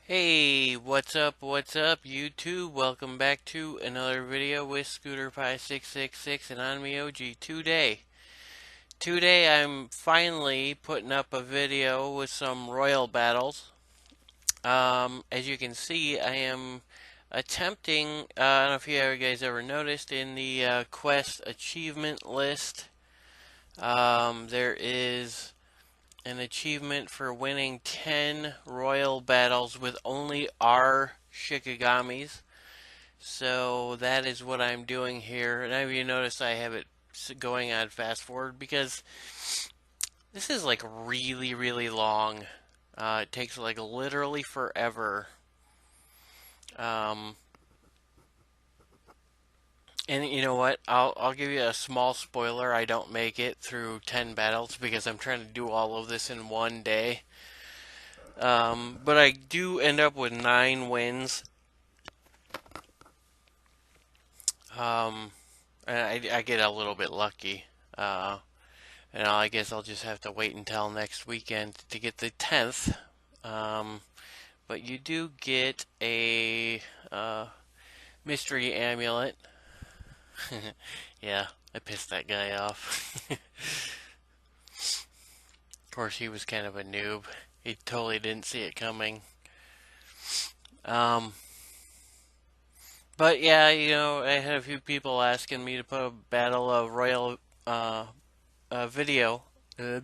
Hey, what's up, YouTube? Welcome back to another video with ScooterPie666 and onmyoji. Today I'm finally putting up a video with some royal battles. As you can see, I am attempting, I don't know if you guys ever noticed, in the quest achievement list, there is an achievement for winning 10 royal battles with only our shikigamis. So that is what I'm doing here. And have you noticed I have it going on fast forward because this is like really long. It takes like literally forever. Um, and you know what? I'll give you a small spoiler. I don't make it through 10 battles because I'm trying to do all of this in one day. But I do end up with 9 wins. Um, and I get a little bit lucky. And I guess I'll just have to wait until next weekend to get the 10th. Um, but you do get a mystery amulet. Yeah, I pissed that guy off. Of course, he was kind of a noob. He totally didn't see it coming. Um, but yeah, I had a few people asking me to put a battle of royal video, a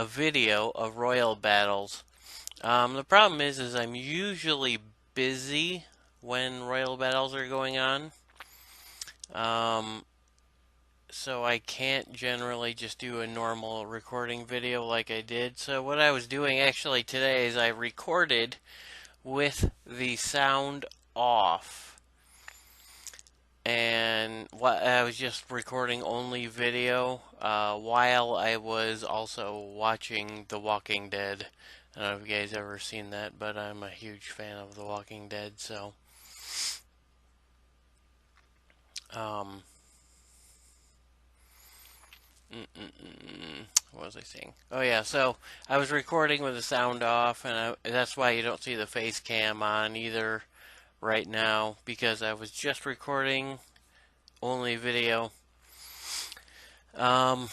video of royal battles. The problem is I'm usually busy when royal battles are going on. Um, so I can't generally just do a normal recording video like I did. So what I was doing actually today is I recorded with the sound off. And what I was just recording only video while I was also watching The Walking Dead. I don't know if you guys ever seen that, but I'm a huge fan of The Walking Dead. So, um, what was I saying? Oh yeah, so I was recording with the sound off, and that's why you don't see the face cam on either right now because I was just recording only video. Um,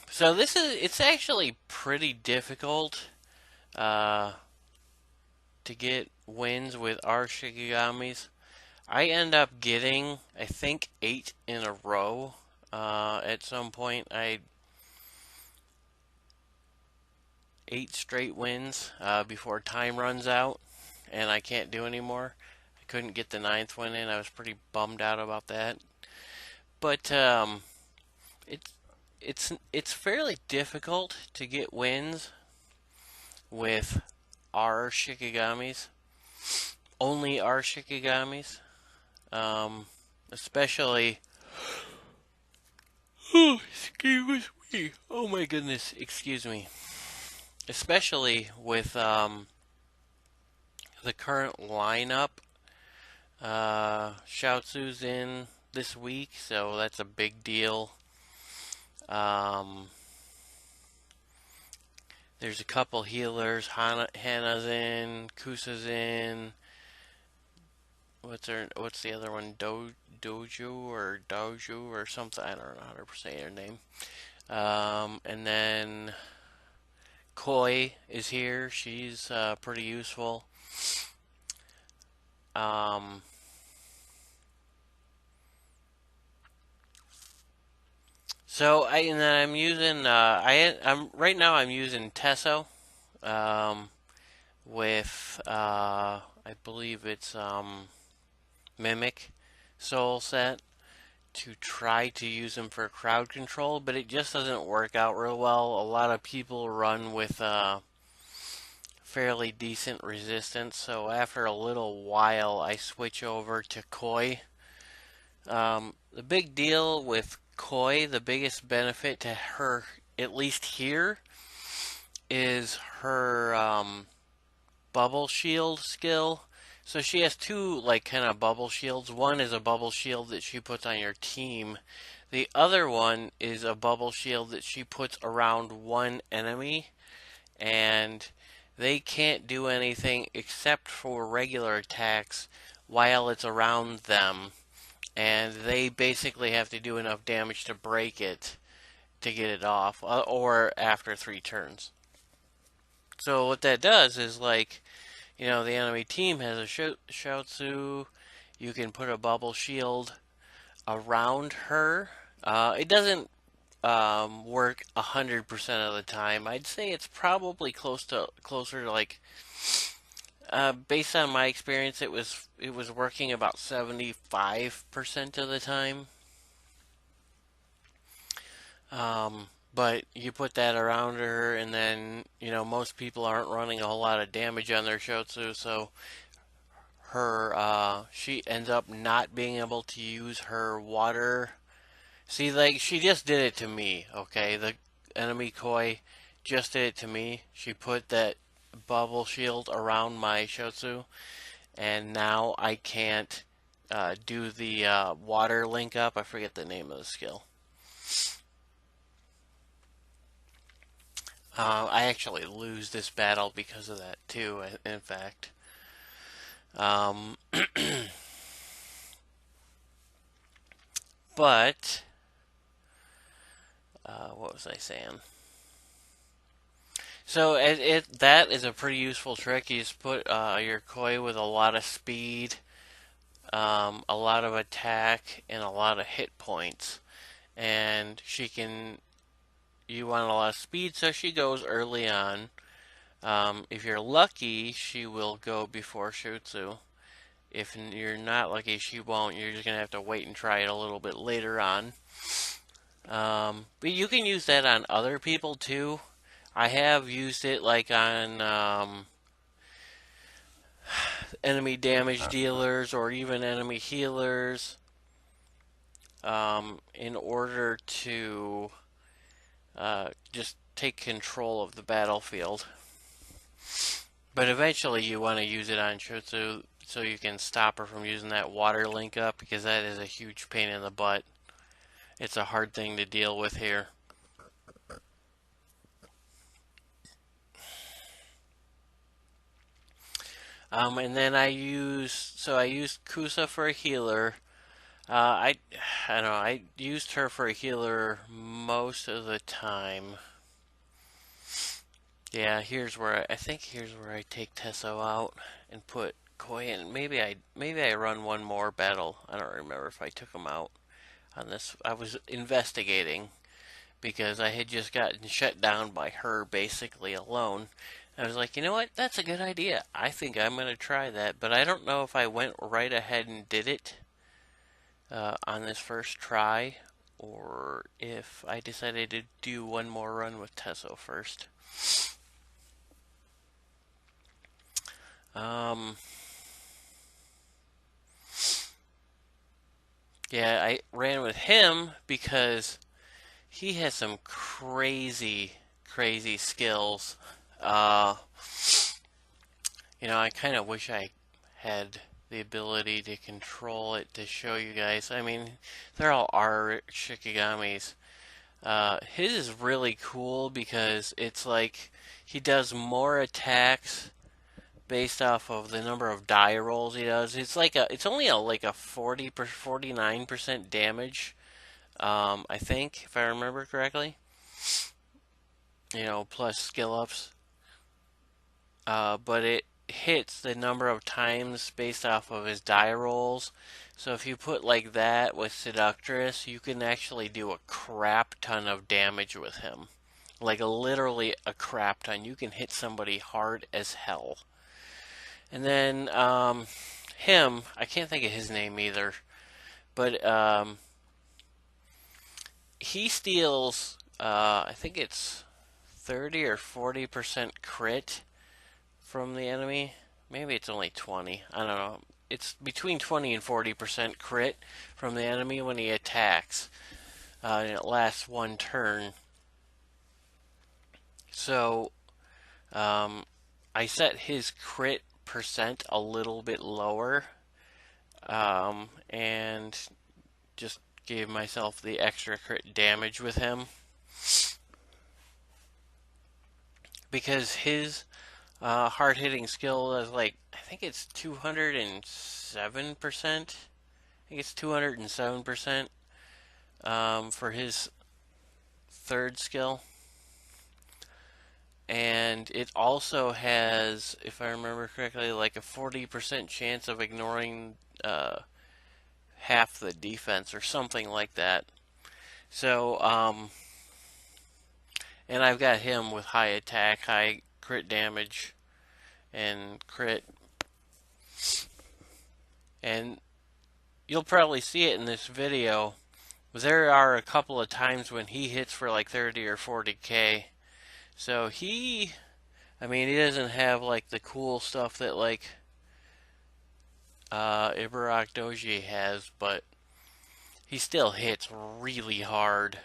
so it's actually pretty difficult uh, to get wins with our shikigamis. I end up getting, I think, 8 in a row. At some point, 8 straight wins before time runs out, and I can't do anymore. I couldn't get the ninth win in. I was pretty bummed out about that. But it's it's fairly difficult to get wins with our shikigamis. Only our shikigamis. Um, especially. Oh, excuse me. Oh my goodness, excuse me. Especially with the current lineup. Shoutsu's in this week, so that's a big deal. Um, there's a couple healers. Hannah's in. Kusa's in. What's the other one? Doju or something. I don't know how to say her name. And then Koi is here. She's pretty useful. Um, and then I'm using I'm right now I'm using Tesso with I believe it's Mimic Soul set to try to use him for crowd control, but it just doesn't work out real well. A lot of people run with fairly decent resistance, so after a little while I switch over to Koi. The big deal with Koi, the biggest benefit to her, at least here, is her bubble shield skill. So she has two like kind of bubble shields. One is a bubble shield that she puts on your team. The other one is a bubble shield that she puts around one enemy, and they can't do anything except for regular attacks while it's around them, and they basically have to do enough damage to break it to get it off, or after 3 turns. So what that does is, like, the enemy team has a Shoutsu. You can put a bubble shield around her. It doesn't work 100% of the time. I'd say it's probably closer to, like, based on my experience, it was working about 75% of the time. But you put that around her, and then most people aren't running a whole lot of damage on their Shotsu, so she ends up not being able to use her water. See, like, she just did it to me, okay? The enemy Koi just did it to me. She put that bubble shield around my Shotsu, and now I can't do the water link up. I forget the name of the skill. I actually lose this battle because of that too, in fact. Um, but, what was I saying? So that is a pretty useful trick. You just put your Koi with a lot of speed, a lot of attack, and a lot of hit points. And you want a lot of speed, so she goes early on. If you're lucky, she will go before Shutsu. If you're not lucky, she won't. You're just going to have to wait and try it a little bit later on. But you can use that on other people too. I have used it, like, on enemy damage dealers or even enemy healers, in order to just take control of the battlefield. But eventually you want to use it on Shutsu so you can stop her from using that water link up, because that is a huge pain in the butt. It's a hard thing to deal with here. And then I used Kusa for a healer. I don't know. I used her for a healer most of the time. Yeah, I think here's where I take Tesso out and put Koi in. Maybe I run one more battle. I don't remember if I took him out on this. I was investigating because I had just gotten shut down by her basically alone. I was like, you know what? That's a good idea. I think I'm going to try that. But I don't know if I went right ahead and did it on this first try, or if I decided to do one more run with Tesso first. Yeah, I ran with him because he has some crazy, crazy skills. Uh, I kind of wish I had the ability to control it to show you guys. I mean, they're all our shikigamis. His is really cool because it's like he does more attacks based off of the number of die rolls he does. It's only like a 49% damage. I think, if I remember correctly. Plus skill ups. But it hits the number of times based off of his die rolls. So if you put like that with Seductress, you can actually do a crap ton of damage with him. Like literally a crap ton. You can hit somebody hard as hell. And then him, I can't think of his name either, but he steals, I think it's 30 or 40% crit from the enemy. Maybe it's only 20. I don't know. It's between 20 and 40% crit from the enemy when he attacks. And it lasts one turn. So, I set his crit percent a little bit lower. And just gave myself the extra crit damage with him. Because his hard-hitting skill is like, I think it's 207%. I think it's 207% for his third skill. And it also has, if I remember correctly, like a 40% chance of ignoring half the defense or something like that. So, and I've got him with high attack, high crit damage, and crit. And you'll probably see it in this video. But there are a couple of times when he hits for like 30 or 40k. So he, I mean, he doesn't have like the cool stuff that like Ibarak Doji has, but he still hits really hard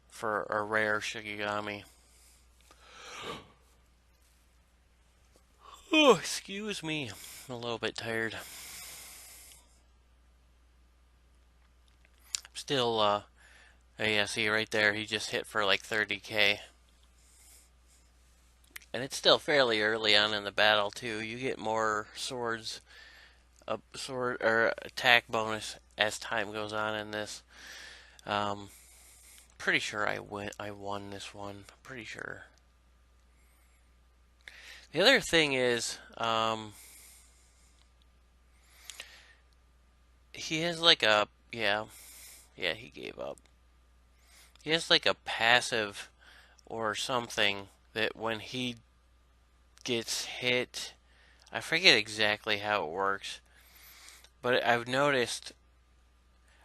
for a rare Shikigami. Oh, excuse me. I'm a little bit tired. Still, yeah, see right there, he just hit for like 30k. And it's still fairly early on in the battle, too. You get more swords, sword or attack bonus as time goes on in this. Pretty sure I won this one. Pretty sure. The other thing is, he has like a, yeah, he gave up. He has like a passive or something that when he gets hit, I forget exactly how it works, but I've noticed,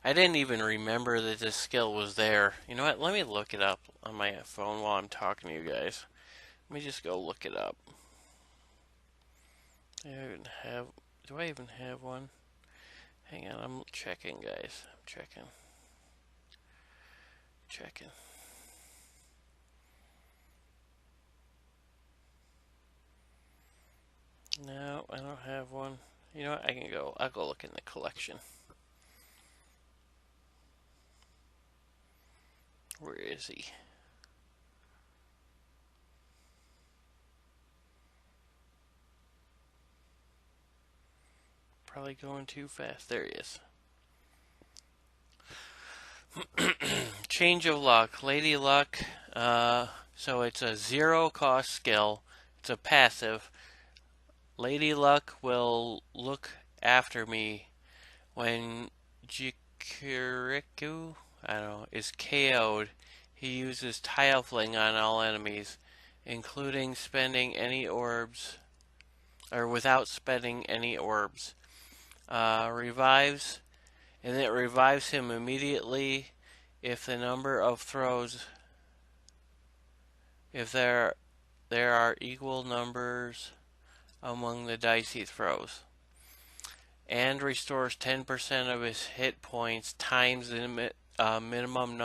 I didn't even remember that this skill was there. You know what, let me look it up on my phone while I'm talking to you guys. Let me just go look it up. Do I even have one? Hang on, I'm checking, guys. I'm checking. No, I don't have one. You know what? I'll go look in the collection. Where is he? Probably going too fast. There he is. Change of Luck. Lady Luck. So it's a 0 cost skill. It's a passive. Lady Luck will look after me when Jikiriku, I don't know, is KO'd. He uses Tile Fling on all enemies, including spending any orbs, or without spending any orbs. Revives, and it revives him immediately if the number of throws, if there are equal numbers among the dice he throws, and restores 10% of his hit points times the minimum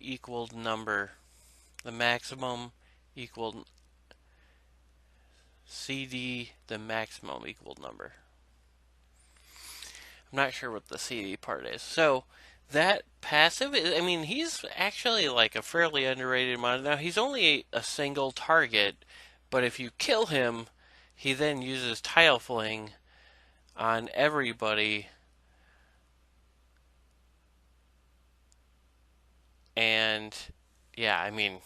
equaled number, the maximum equaled CD, the maximum equaled number. I'm not sure what the CD part is. So that passive, I mean, he's actually like a fairly underrated mod. Now he's only a single target, but if you kill him, he then uses Tile Fling on everybody, and yeah, I mean,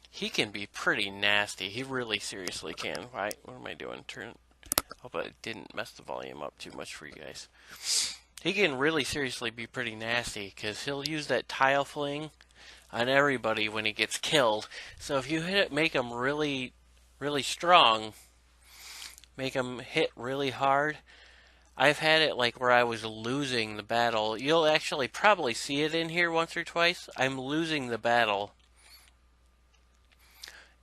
he can be pretty nasty. He really seriously can. What am I doing? Hope I didn't mess the volume up too much for you guys. He can really seriously be pretty nasty because he'll use that Tile Fling on everybody when he gets killed. So if you make him really, really strong, make him hit really hard. I've had it like where I was losing the battle. You'll actually probably see it in here once or twice. I'm losing the battle,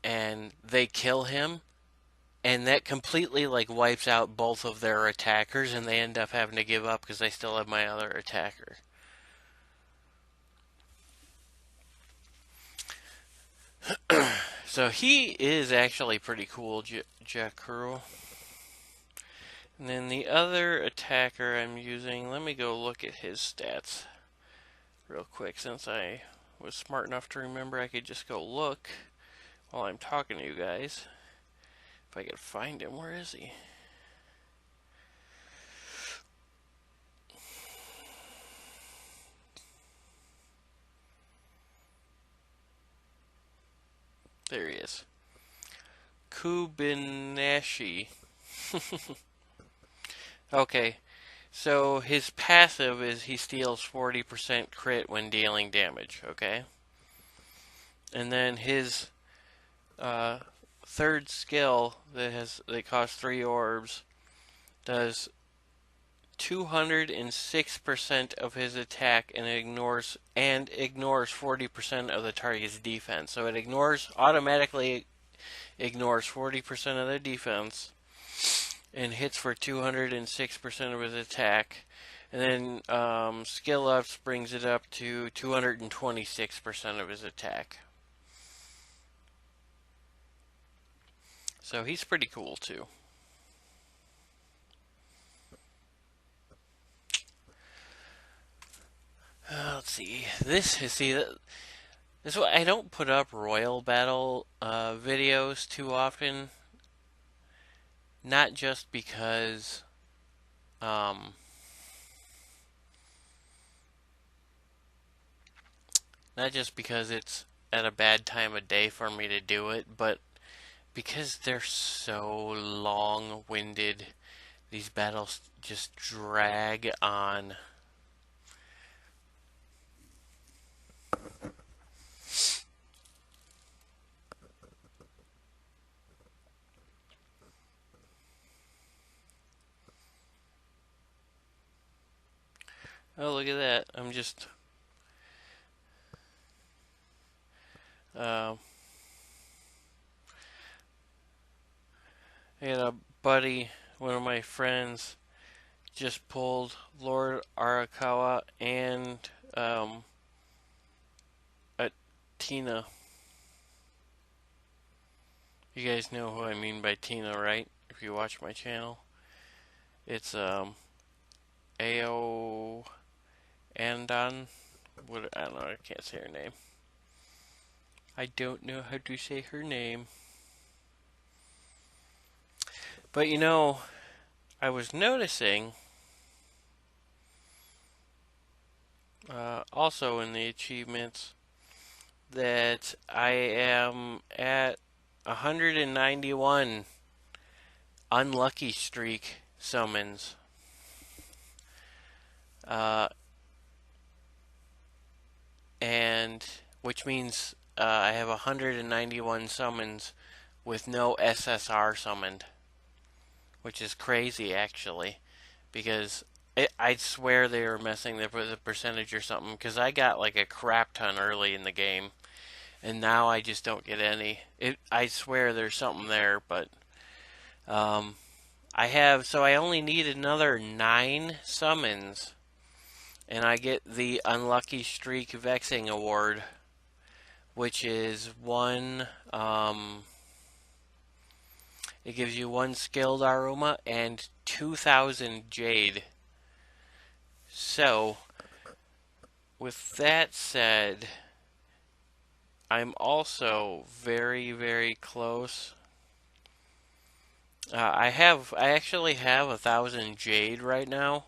and they kill him, and that completely like wipes out both of their attackers, and they end up having to give up because they still have my other attacker. So he is actually pretty cool, Jakuru. And then the other attacker I'm using, let me go look at his stats real quick since I was smart enough to remember I could just go look while I'm talking to you guys. If I could find him, where is he? There he is. Kubinashi. Okay, so his passive is he steals 40% crit when dealing damage, okay? And then his third skill that costs 3 orbs does 206% of his attack and ignores 40% of the target's defense. So it automatically ignores 40% of their defense and hits for 206% of his attack. And then skill ups brings it up to 226% of his attack. So he's pretty cool too. Let's see. This is what I don't put up Royal Battle videos too often. Not just because it's at a bad time of day for me to do it, but because they're so long-winded, these battles just drag on. Oh, look at that. I'm just I had a buddy, one of my friends, just pulled Lord Arakawa and Tina. You guys know who I mean by Tina, right? If you watch my channel. It's Ao Andan. What, I don't know, I can't say her name. I don't know how to say her name. But you know, I was noticing also in the achievements that I am at 191 unlucky streak summons. And which means I have 191 summons with no SSR summoned, which is crazy actually, because I swear they were messing with the percentage or something, because I got like a crap ton early in the game, and now I just don't get any. I swear there's something there, but I only need another 9 summons, and I get the Unlucky Streak Vexing Award, which is one, it gives you 1 skilled Aroma and 2,000 Jade. So, with that said, I'm also very, very close. I actually have 1,000 Jade right now.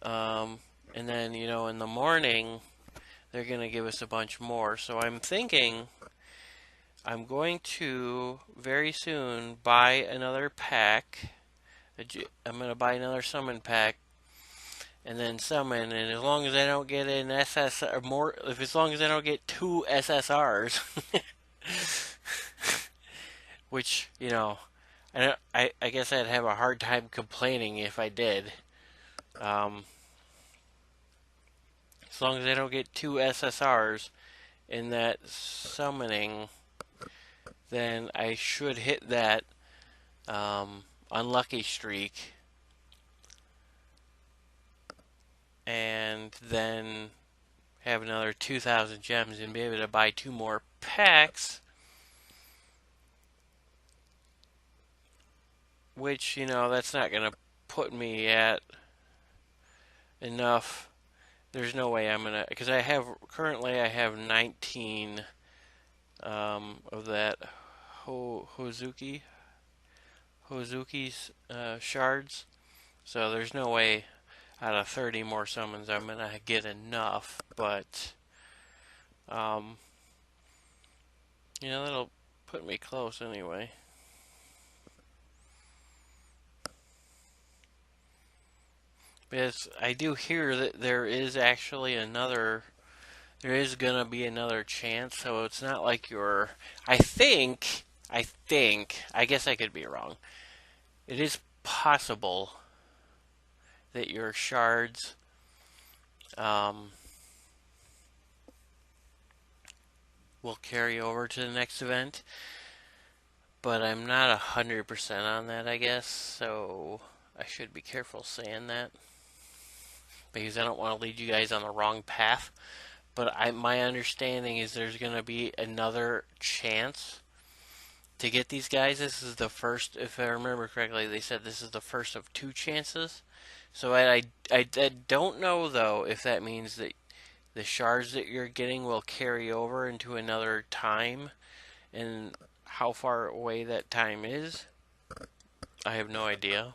And then, you know, in the morning, they're going to give us a bunch more. So I'm thinking I'm going to very soon buy another pack. I'm going to buy another summon pack and then summon. And as long as I don't get an SS or more, as long as I don't get 2 SSRs, which, you know, I guess I'd have a hard time complaining if I did. As long as I don't get 2 SSRs in that summoning, then I should hit that unlucky streak, and then have another 2,000 gems and be able to buy 2 more packs, which, you know, that's not going to put me at enough. There's no way I'm going to, because currently I have 19 of that. Hozuki's shards. So there's no way out of 30 more summons I'm gonna get enough, but um, that'll put me close anyway. Because I do hear that there is actually there is gonna be another chance, so it's not like you're. I guess I could be wrong. It is possible that your shards um, will carry over to the next event, but I'm not 100% on that, I guess, so I should be careful saying that because I don't want to lead you guys on the wrong path. But my understanding is there's going to be another chance to get these guys. This is the first, if I remember correctly, they said this is the first of two chances. So I don't know, though, if that means that the shards that you're getting will carry over into another time, and how far away that time is, I have no idea.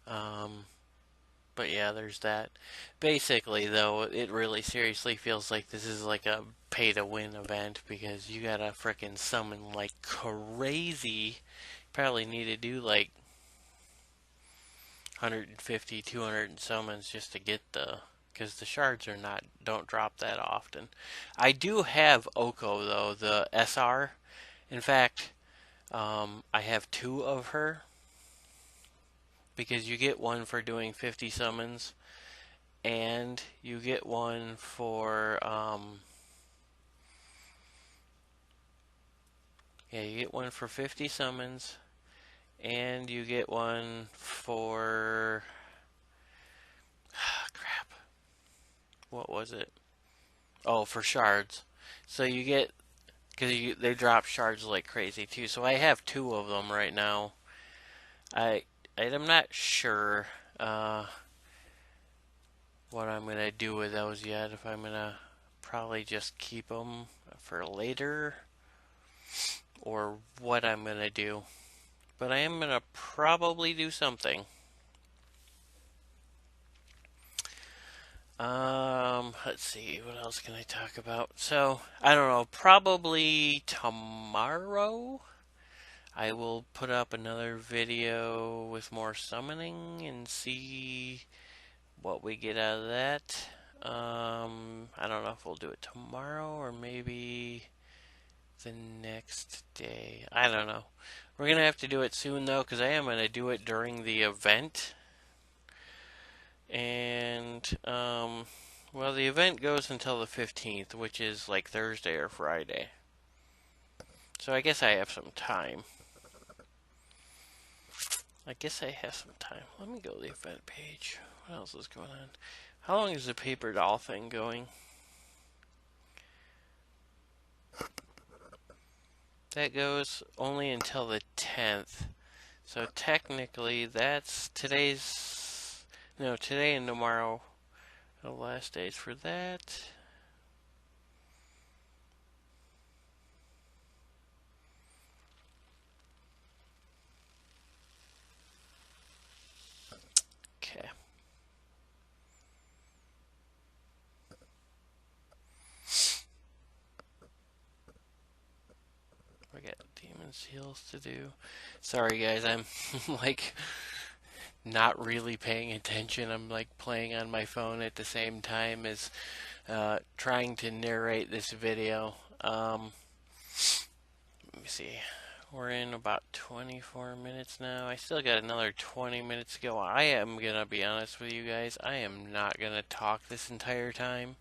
Um, but yeah, there's that. Basically, though, it really seriously feels like this is like a pay-to-win event because you gotta frickin' summon like crazy. Probably need to do like 150, 200 summons just to get because the shards don't drop that often. I do have Oko though, the SR. In fact, I have two of her because you get one for doing 50 summons, and you get one for you get one for 50 summons, and you get one for crap. What was it? Oh, for shards. So you get because they drop shards like crazy too. So I have two of them right now. I I'm not sure what I'm gonna do with those yet. If I'm gonna probably just keep them for later, or what I'm gonna do. But I am gonna probably do something. Let's see, what else can I talk about? So, I don't know, probably tomorrow I will put up another video with more summoning and see what we get out of that. I don't know if we'll do it tomorrow or maybe the next day. I don't know. We're gonna have to do it soon though, because I am gonna do it during the event. And well, the event goes until the 15th, which is like Thursday or Friday. So I guess I have some time. Let me go to the event page. What else is going on? How long is the paper doll thing going? That goes only until the 10th. So technically, that's today and tomorrow are the last days for that. Okay. I got demon seals to do. Sorry guys, I'm like not really paying attention. I'm like playing on my phone at the same time as trying to narrate this video. Let me see. We're in about 24 minutes now. I still got another 20 minutes to go. I am gonna be honest with you guys. I am not gonna talk this entire time.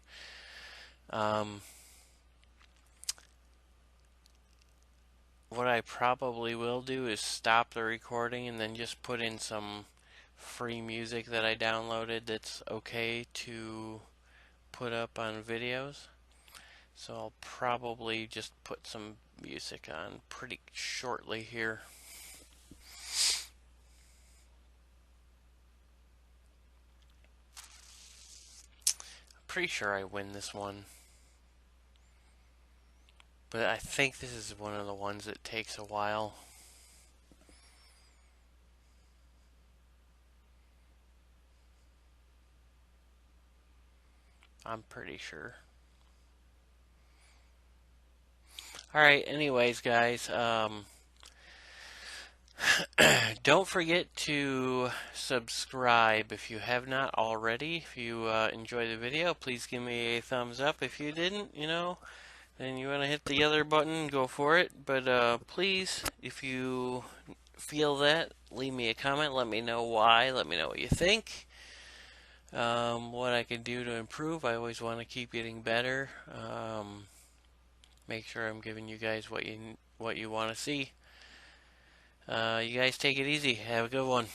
What I probably will do is stop the recording and then just put in some free music that I downloaded that's okay to put up on videos. So I'll probably just put some music on pretty shortly here. I'm pretty sure I win this one. but I think this is one of the ones that takes a while. I'm pretty sure. Alright, anyways, guys, don't forget to subscribe if you have not already. If you enjoyed the video, please give me a thumbs up. If you didn't, then you want to hit the other button, go for it. But please, if you feel that, leave me a comment. Let me know why. Let me know what you think. What I can do to improve. I always want to keep getting better. Make sure I'm giving you guys what you want to see. You guys take it easy. Have a good one.